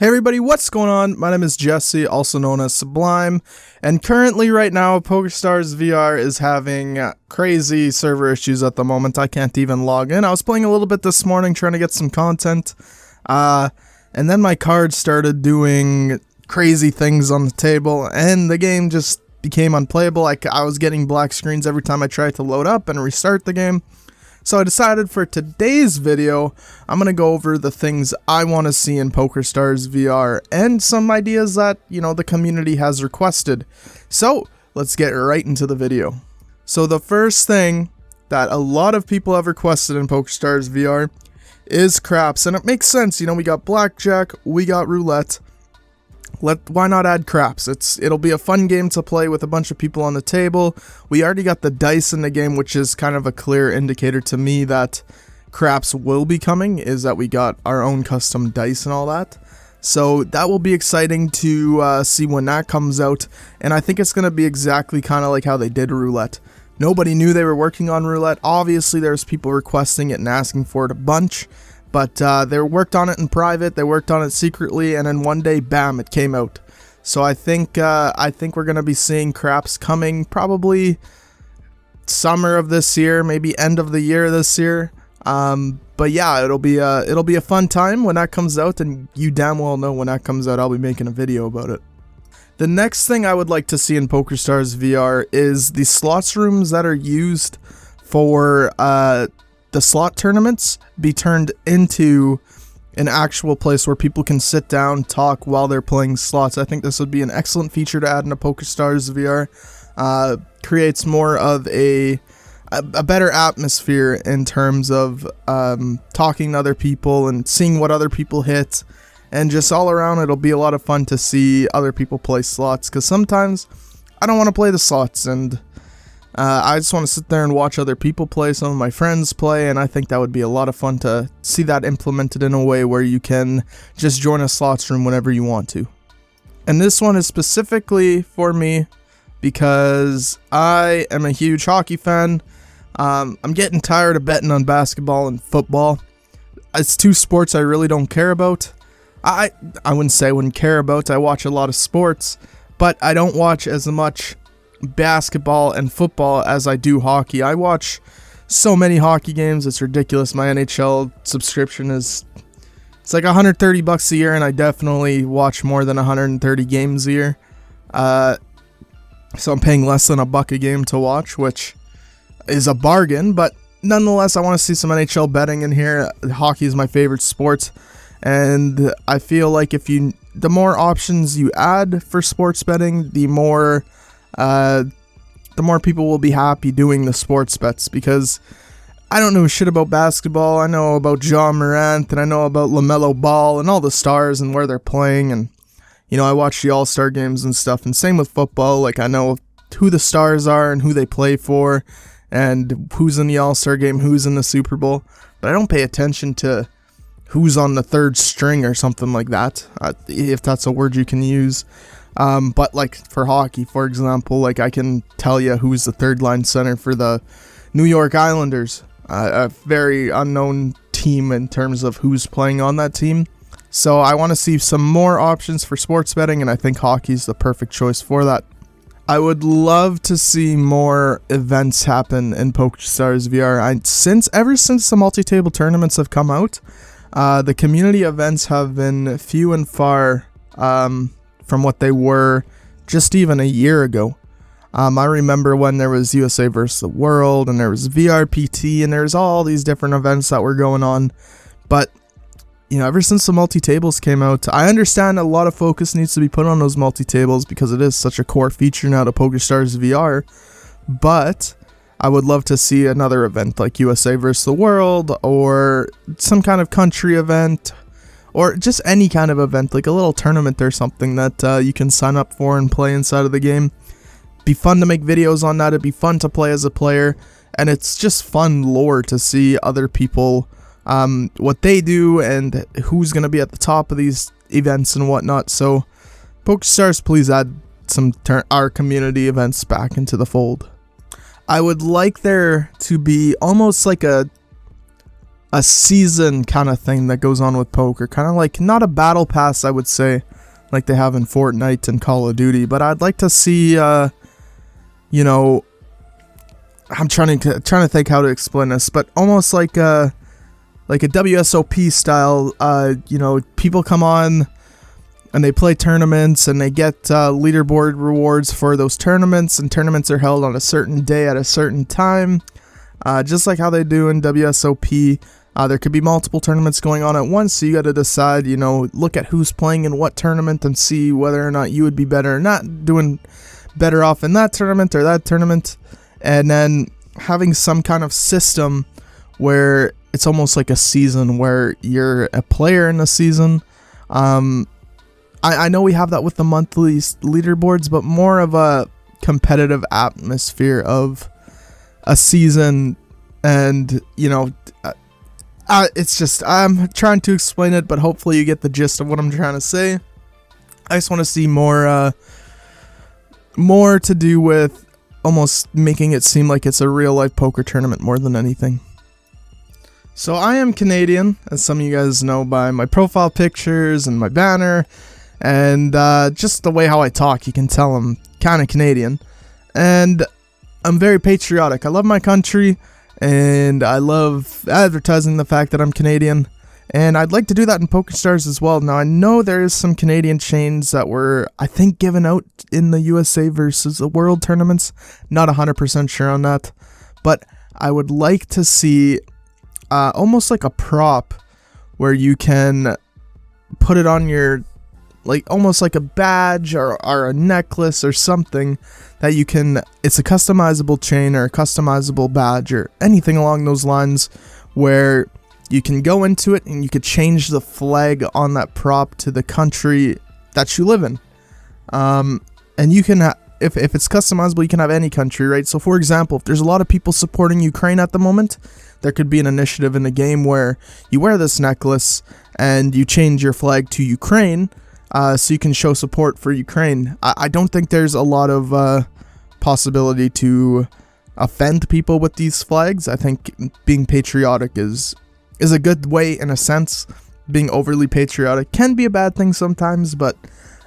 Hey everybody, what's going on? My name is Jesse, also known as Sublime, and currently right now PokerStars VR is having crazy server issues at the moment. I can't even log in. I was playing a little bit this morning trying to get some content, and then my card started doing crazy things on the table, and the game just became unplayable. I was getting black screens every time I tried to load up and restart the game. So I decided for today's video, I'm going to go over the things I want to see in PokerStars VR and some ideas that, the community has requested. So let's get right into the video. So the first thing that a lot of people have requested in PokerStars VR is craps. And it makes sense, we got blackjack, we got roulette. Why not add craps? It'll be a fun game to play with a bunch of people on the table. We already got the dice in the game, which is kind of a clear indicator to me that craps will be coming, is that we got our own custom dice and all that. So that will be exciting to see when that comes out, and I think it's going to be exactly kind of like how they did roulette. Nobody knew they were working on roulette. Obviously there's people requesting it and asking for it a bunch. But they worked on it in private, they worked on it secretly, and then one day, bam, it came out. So I think we're going to be seeing craps coming probably summer of this year, maybe end of the year this year. But yeah, it'll be a fun time when that comes out, and you damn well know when that comes out, I'll be making a video about it. The next thing I would like to see in PokerStars VR is the slots rooms that are used for the slot tournaments be turned into an actual place where people can sit down, talk while they're playing slots. I think this would be an excellent feature to add into PokerStars VR. Creates more of a better atmosphere in terms of talking to other people and seeing what other people hit, and just all around it'll be a lot of fun to see other people play slots, because sometimes I don't want to play the slots, and I just want to sit there and watch other people play, some of my friends play, and I think that would be a lot of fun to see that implemented in a way where you can just join a slots room whenever you want to. And this one is specifically for me because I am a huge hockey fan. I'm getting tired of betting on basketball and football. It's two sports I really don't care about. I wouldn't say I wouldn't care about. I watch a lot of sports, but I don't watch as much basketball and football as I do hockey. I watch so many hockey games, it's ridiculous. My NHL subscription it's like $130 a year, and I definitely watch more than 130 games a year. So I'm paying less than $1 a game to watch, which is a bargain, but nonetheless I want to see some NHL betting in here. Hockey is my favorite sport, and I feel like the more options you add for sports betting, the more people will be happy doing the sports bets, because I don't know shit about basketball. I know about Ja Morant, and I know about LaMelo Ball and all the stars and where they're playing, and I watch the All-Star games and stuff, and same with football. Like, I know who the stars are and who they play for, and who's in the All-Star game, who's in the Super Bowl, but I don't pay attention to who's on the third string or something like that, if that's a word you can use. But like for hockey, for example, like I can tell you who's the third line center for the New York Islanders, a very unknown team in terms of who's playing on that team. So I want to see some more options for sports betting, and I think hockey's the perfect choice for that. I would love to see more events happen in PokerStars VR. Ever since the multi-table tournaments have come out, the community events have been few and far from what they were just even a year ago. I remember when there was USA vs. the World, and there was VRPT, and there's all these different events that were going on. But, ever since the multi-tables came out, I understand a lot of focus needs to be put on those multi-tables because it is such a core feature now to PokerStars VR. But I would love to see another event like USA vs. the World, or some kind of country event, or just any kind of event, like a little tournament or something that you can sign up for and play inside of the game. Be fun to make videos on that. It'd be fun to play as a player, and it's just fun lore to see other people, what they do, and who's going to be at the top of these events and whatnot. So PokerStars, please add some our community events back into the fold. I would like there to be almost like a a season kind of thing that goes on with poker, kind of like not a battle pass, I would say, like they have in Fortnite and Call of Duty, but I'd like to see, you know, I'm trying to think how to explain this, but almost like a WSOP style. You know, people come on and they play tournaments and they get leaderboard rewards for those tournaments, and tournaments are held on a certain day at a certain time, just like how they do in WSOP. There could be multiple tournaments going on at once, so you got to decide, you know, look at who's playing in what tournament and see whether or not you would be better or not, doing better off in that tournament or that tournament, and then having some kind of system where it's almost like a season where you're a player in the season. I know we have that with the monthly leaderboards, but more of a competitive atmosphere of a season, and, you know, it's just, I'm trying to explain it, but hopefully you get the gist of what I'm trying to say. I just want to see more to do with almost making it seem like it's a real life poker tournament more than anything. So I am Canadian, as some of you guys know by my profile pictures and my banner, and just the way how I talk, you can tell I'm kind of Canadian. And I'm very patriotic. I love my country, and I love advertising the fact that I'm Canadian, and I'd like to do that in PokerStars as well. Now, I know there is some Canadian chains that were, I think, given out in the USA versus the World tournaments. Not 100% sure on that, but I would like to see almost like a prop where you can put it on your, like almost like a badge or a necklace or something that you can, it's a customizable chain or a customizable badge or anything along those lines, where you can go into it and you could change the flag on that prop to the country that you live in. And you can, if it's customizable, you can have any country, right? So for example, if there's a lot of people supporting Ukraine at the moment, there could be an initiative in the game where you wear this necklace and you change your flag to Ukraine, so you can show support for Ukraine. I don't think there's a lot of possibility to offend people with these flags. I think being patriotic is a good way, in a sense. Being overly patriotic can be a bad thing sometimes, but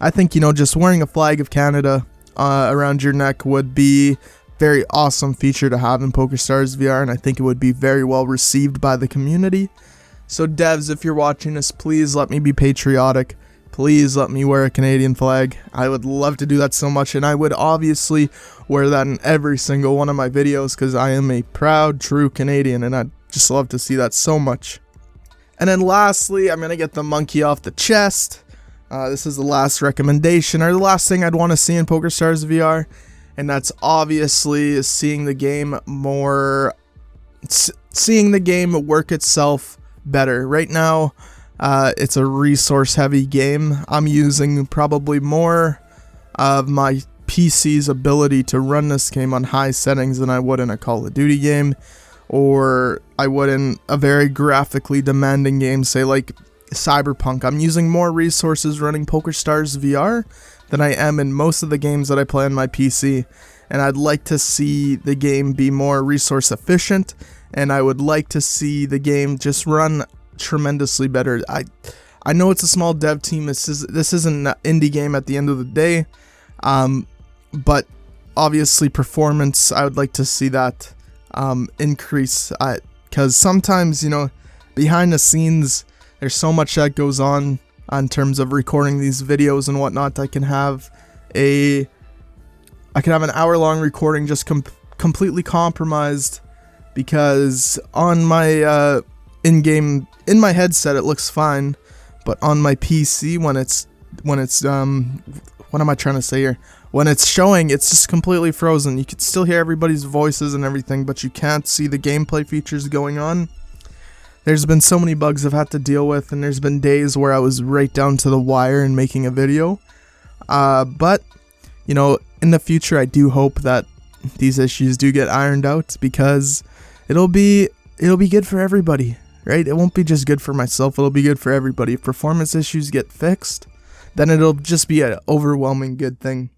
I think, you know, just wearing a flag of Canada around your neck would be very awesome feature to have in PokerStars VR, and I think it would be very well received by the community. So devs, if you're watching this, please let me be patriotic. Please let me wear a Canadian flag. I would love to do that so much, and I would obviously wear that in every single one of my videos, because I am a proud, true Canadian, and I'd just love to see that so much. And then lastly, I'm going to get the monkey off the chest. This is the last recommendation, or the last thing I'd want to see in PokerStars VR, and that's obviously seeing the game work itself better. Right now, it's a resource heavy game. I'm using probably more of my PC's ability to run this game on high settings than I would in a Call of Duty game, or I would in a very graphically demanding game, say like Cyberpunk. I'm using more resources running PokerStars VR than I am in most of the games that I play on my PC, and I'd like to see the game be more resource efficient, and I would like to see the game just run tremendously better. I know it's a small dev team. This isn't an indie game at the end of the day, but obviously performance, I would like to see that increase, because sometimes, you know, behind the scenes there's so much that goes on in terms of recording these videos and whatnot. I can have an hour-long recording just completely compromised because on my in my headset it looks fine, but on my PC when it's what am I trying to say here? When it's showing, it's just completely frozen. You can still hear everybody's voices and everything, but you can't see the gameplay features going on. There's been so many bugs I've had to deal with, and there's been days where I was right down to the wire in making a video. But, you know, in the future I do hope that these issues do get ironed out, because it'll be good for everybody, right? It won't be just good for myself, it'll be good for everybody. If performance issues get fixed, then it'll just be an overwhelming good thing.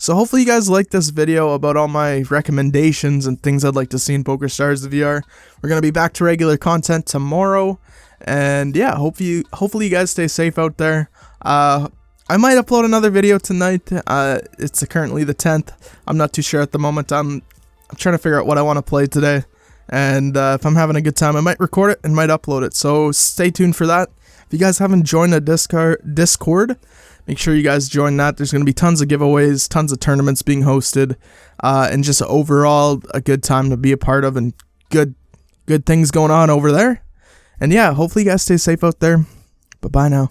So hopefully you guys like this video about all my recommendations and things I'd like to see in PokerStars VR. We're going to be back to regular content tomorrow. And yeah, hopefully you guys stay safe out there. I might upload another video tonight. It's currently the 10th. I'm not too sure at the moment. I'm trying to figure out what I want to play today. And if I'm having a good time, I might record it and might upload it. So stay tuned for that. If you guys haven't joined the Discord, make sure you guys join that. There's going to be tons of giveaways, tons of tournaments being hosted, and just overall a good time to be a part of, and good things going on over there. And yeah, hopefully you guys stay safe out there. Bye-bye now.